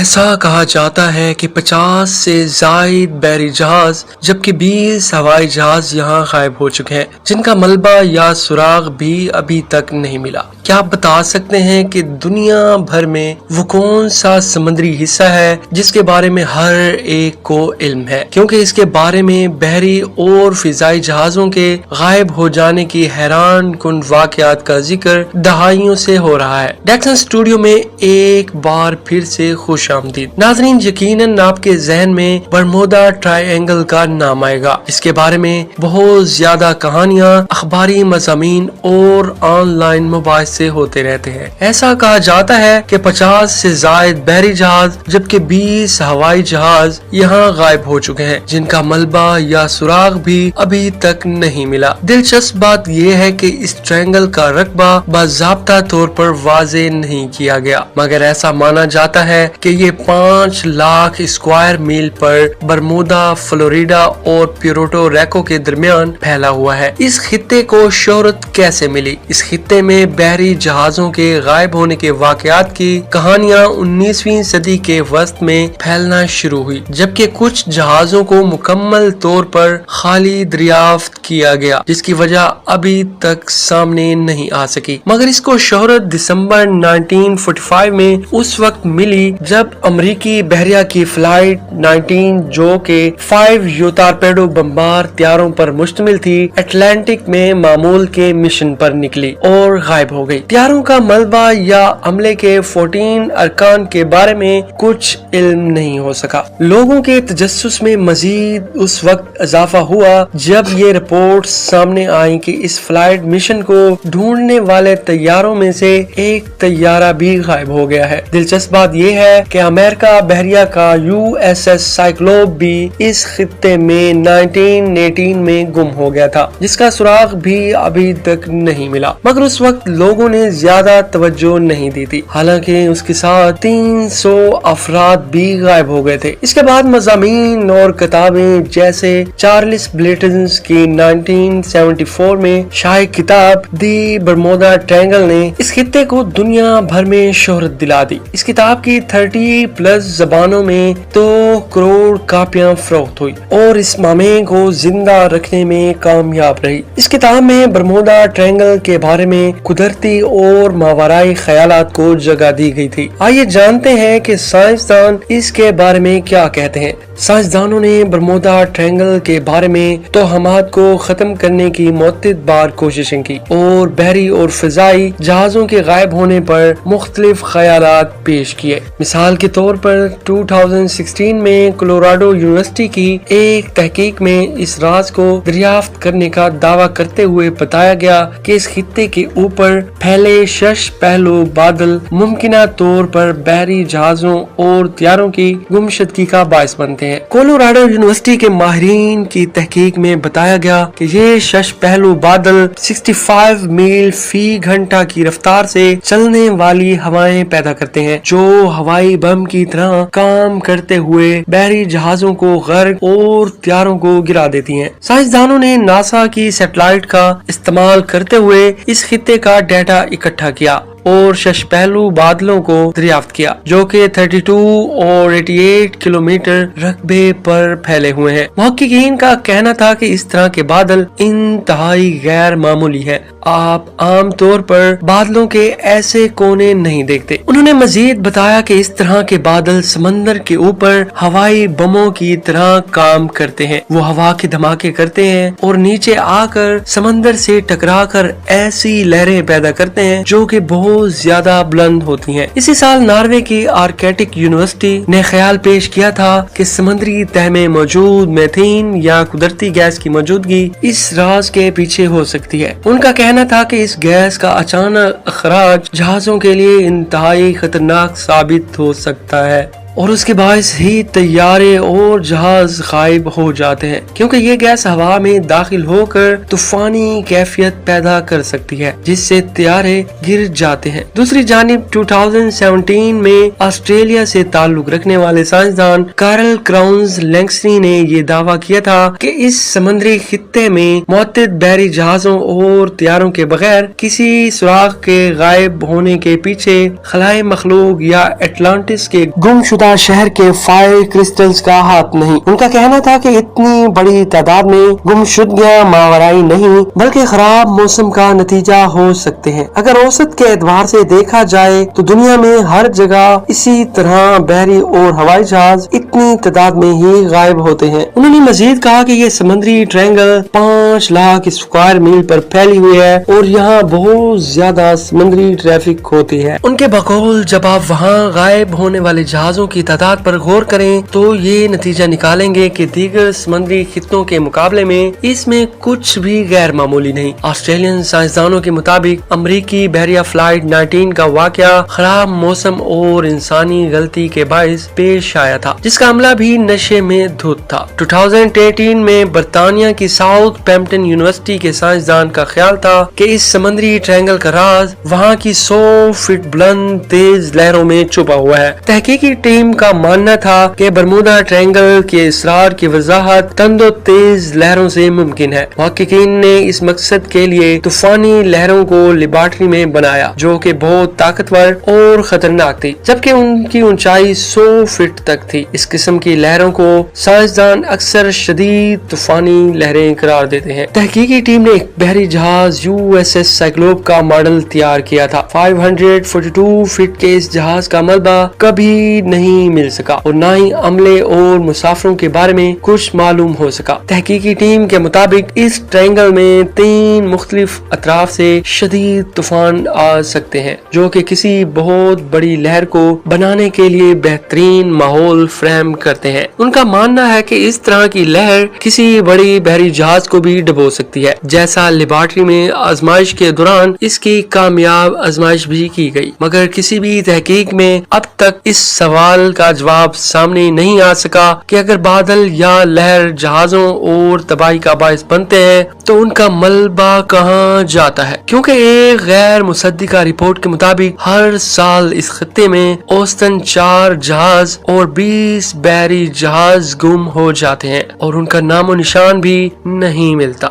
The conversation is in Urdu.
ایسا کہا جاتا ہے کہ 50 سے زائد بحری جہاز جبکہ 20 ہوائی جہاز یہاں غائب ہو چکے ہیں جن کا ملبہ یا سراغ بھی ابھی تک نہیں ملا۔ کیا آپ بتا سکتے ہیں کہ دنیا بھر میں وہ کون سا سمندری حصہ ہے جس کے بارے میں ہر ایک کو علم ہے، کیونکہ اس کے بارے میں بحری اور فضائی جہازوں کے غائب ہو جانے کی حیران کن واقعات کا ذکر دہائیوں سے ہو رہا ہے۔ ڈیکسن اسٹوڈیو میں ایک بار پھر سے خوش آمدید۔ ناظرین، یقیناً آپ کے ذہن میں برمودا ٹرائی اینگل کا نام آئے گا۔ اس کے بارے میں بہت زیادہ کہانیاں، اخباری مضامین اور آن لائن مباحثے ہوتے رہتے ہیں۔ ایسا کہا جاتا ہے کہ 50 سے زائد بحری جہاز جبکہ 20 ہوائی جہاز یہاں غائب ہو چکے ہیں جن کا ملبہ یا سراغ بھی ابھی تک نہیں ملا۔ دلچسپ بات یہ ہے کہ اس ٹرائنگل کا رقبہ باضابطہ طور پر واضح نہیں کیا گیا، مگر ایسا مانا جاتا ہے کہ یہ 5 لاکھ اسکوائر میل پر برمودا، فلوریڈا اور پیورٹو ریکو کے درمیان پھیلا ہوا ہے۔ اس خطے کو شہرت کیسے ملی؟ اس خطے میں بحری جہازوں کے غائب ہونے کے واقعات کی کہانیاں 19ویں صدی کے وسط میں پھیلنا شروع ہوئی، جبکہ کچھ جہازوں کو مکمل طور پر خالی دریافت کیا گیا جس کی وجہ ابھی تک سامنے نہیں آ سکی، مگر اس کو شہرت دسمبر 1945 میں اس وقت ملی جب امریکی بحریہ کی فلائٹ 19 جو کہ 5 یو ٹارپیڈو بمبار طیاروں پر مشتمل تھی، اٹلانٹک میں معمول کے مشن پر نکلی اور غائب ہو گئی۔ طیاروں کا ملبہ یا عملے کے 14 ارکان کے بارے میں کچھ علم نہیں ہو سکا۔ لوگوں کے تجسس میں مزید اس وقت اضافہ ہوا جب یہ رپورٹ سامنے آئی کہ اس فلائٹ مشن کو ڈھونڈنے والے طیاروں میں سے ایک طیارہ بھی غائب ہو گیا ہے۔ دلچسپ بات یہ ہے کہ امریکہ بحریہ کا USS سائکلوپ بھی اس خطے میں 1918 میں گم ہو گیا تھا جس کا سراغ بھی ابھی تک نہیں ملا، مگر اس وقت لوگوں نے زیادہ توجہ نہیں دی تھی، حالانکہ اس کے ساتھ 300 افراد بھی غائب ہو گئے تھے۔ اس کے بعد مضامین اور کتابیں جیسے چارلس بلیٹنز کی 1974 میں شائع کتاب دی برمودا ٹرائنگل نے اس خطے کو دنیا بھر میں شہرت دلا دی۔ اس کتاب کی 30+ زبانوں میں 2 کروڑ کاپیاں فروخت ہوئی اور اس معمے کو زندہ رکھنے میں کامیاب رہی۔ اس کتاب میں برمودا ٹرائنگل کے بارے میں قدرتی اور ماورائی خیالات کو جگہ دی گئی تھی۔ آئیے جانتے ہیں کہ سائنسدان اس کے بارے میں کیا کہتے ہیں۔ سائنسدانوں نے برمودا ٹرائنگل کے بارے میں توہمات کو ختم کرنے کی متعدد بار کوششیں کی اور بحری اور فضائی جہازوں کے غائب ہونے پر مختلف خیالات پیش کیے۔ مثال کے طور پر 2016 میں کولوراڈو یونیورسٹی کی ایک تحقیق میں اس راز کو دریافت کرنے کا دعویٰ کرتے ہوئے بتایا گیا کہ اس خطے کے اوپر پھیلے 6 پہلو بادل ممکنہ طور پر بحری جہازوں اور طیاروں کی گمشدگی کا باعث بنتے ہیں۔ کولوراڈو یونیورسٹی کے ماہرین کی تحقیق میں بتایا گیا کہ یہ 6 پہلو بادل 65 میل فی گھنٹہ کی رفتار سے چلنے والی ہوائیں پیدا کرتے ہیں جو ہوائی بم کی طرح کام کرتے ہوئے بحری جہازوں کو غرق اور طیاروں کو گرا دیتی ہیں۔ سائنسدانوں نے ناسا کی سیٹلائٹ کا استعمال کرتے ہوئے اس خطے کا ڈیٹا اکٹھا کیا اور 6 پہلو بادلوں کو دریافت کیا جو کہ 32 اور 88 کلومیٹر رقبے پر پھیلے ہوئے ہیں۔ محققین کا کہنا تھا کہ اس طرح کے بادل انتہائی غیر معمولی ہیں، آپ عام طور پر بادلوں کے ایسے کونے نہیں دیکھتے۔ انہوں نے مزید بتایا کہ اس طرح کے بادل سمندر کے اوپر ہوائی بموں کی طرح کام کرتے ہیں، وہ ہوا کے دھماکے کرتے ہیں اور نیچے آ کر سمندر سے ٹکرا کر ایسی لہریں پیدا کرتے ہیں جو کہ بہت زیادہ بلند ہوتی ہیں۔ اسی سال ناروے کی آرکٹک یونیورسٹی نے خیال پیش کیا تھا کہ سمندری تہ میں موجود میتھین یا قدرتی گیس کی موجودگی اس راز کے پیچھے ہو سکتی ہے۔ ان کا کہنا تھا کہ اس گیس کا اچانک اخراج جہازوں کے لیے انتہائی خطرناک ثابت ہو سکتا ہے اور اس کے باعث ہی طیارے اور جہاز غائب ہو جاتے ہیں، کیونکہ یہ گیس ہوا میں داخل ہو کر طوفانی کیفیت پیدا کر سکتی ہے جس سے طیارے گر جاتے ہیں۔ دوسری جانب 2017 میں آسٹریلیا سے تعلق رکھنے والے سائنسدان کارل کراؤنز لینگسٹی نے یہ دعویٰ کیا تھا کہ اس سمندری خطے میں متعدد بحری جہازوں اور طیاروں کے بغیر کسی سراغ کے غائب ہونے کے پیچھے خلائی مخلوق یا اٹلانٹس کے گم شدہ البتہ شہر کے فائر کرسٹلز کا ہاتھ نہیں۔ ان کا کہنا تھا کہ اتنی بڑی تعداد میں گمشدگیاں ماورائی نہیں بلکہ خراب موسم کا نتیجہ ہو سکتے ہیں۔ اگر اوسط کے اعتبار سے دیکھا جائے تو دنیا میں ہر جگہ اسی طرح بحری اور ہوائی جہاز اتنی تعداد میں ہی غائب ہوتے ہیں۔ انہوں نے مزید کہا کہ یہ سمندری ٹرائنگل 5 لاکھ اسکوائر میل پر پھیلی ہوئی ہے اور یہاں بہت زیادہ سمندری ٹریفک ہوتی ہے۔ ان کے بقول جب آپ وہاں غائب ہونے والے جہازوں کی تعداد پر غور کریں تو یہ نتیجہ نکالیں گے کہ دیگر سمندری خطوں کے مقابلے میں اس میں کچھ بھی غیر معمولی نہیں۔ آسٹریلین سائنسدانوں کے مطابق امریکی بحریہ فلائٹ 19 کا واقعہ خراب موسم اور انسانی غلطی کے باعث پیش آیا تھا، جس کا عملہ بھی نشے میں دھت تھا۔ 2018 میں برطانیہ کی ساؤتھ پیمپٹن یونیورسٹی کے سائنسدان کا خیال تھا کہ اس سمندری ٹرائنگل کا راز وہاں کی 100 فٹ بلند تیز لہروں میں چھپا ہوا ہے۔ تحقیقی ٹیم کا ماننا تھا کہ برمودا ٹرائنگل کے اسرار کی وضاحت تند و تیز لہروں سے ممکن ہے۔ محققین نے اس مقصد کے لیے طوفانی لہروں کو لیبارٹری میں بنایا جو کہ بہت طاقتور اور خطرناک تھی، جبکہ ان کی اونچائی 100 فٹ تک تھی۔ اس قسم کی لہروں کو سائنسدان اکثر شدید طوفانی لہریں قرار دیتے ہیں۔ تحقیقی ٹیم نے ایک بحری جہاز USS سائکلوپ کا ماڈل تیار کیا تھا۔ 542 فٹ کے اس جہاز کا ملبہ کبھی نہیں مل سکا اور نہ ہی عملے اور مسافروں کے بارے میں کچھ معلوم ہو سکا۔ تحقیقی ٹیم کے مطابق اس ٹرائنگل میں 3 مختلف اطراف سے شدید طوفان آ سکتے ہیں جو کہ کسی بہت بڑی لہر کو بنانے کے لیے بہترین ماحول فراہم کرتے ہیں۔ ان کا ماننا ہے کہ اس طرح کی لہر کسی بڑی بحری جہاز کو بھی ڈبو سکتی ہے، جیسا لیبارٹری میں آزمائش کے دوران اس کی کامیاب آزمائش بھی کی گئی، مگر کسی بھی تحقیق میں اب تک اس سوال کا جواب سامنے نہیں آ سکا کہ اگر بادل یا لہر جہازوں اور تباہی کا باعث بنتے ہیں تو ان کا ملبہ کہاں جاتا ہے، کیونکہ ایک غیر مصدقہ رپورٹ کے مطابق ہر سال اس خطے میں اوسطاً 4 جہاز اور 20 بحری جہاز گم ہو جاتے ہیں اور ان کا نام و نشان بھی نہیں ملتا۔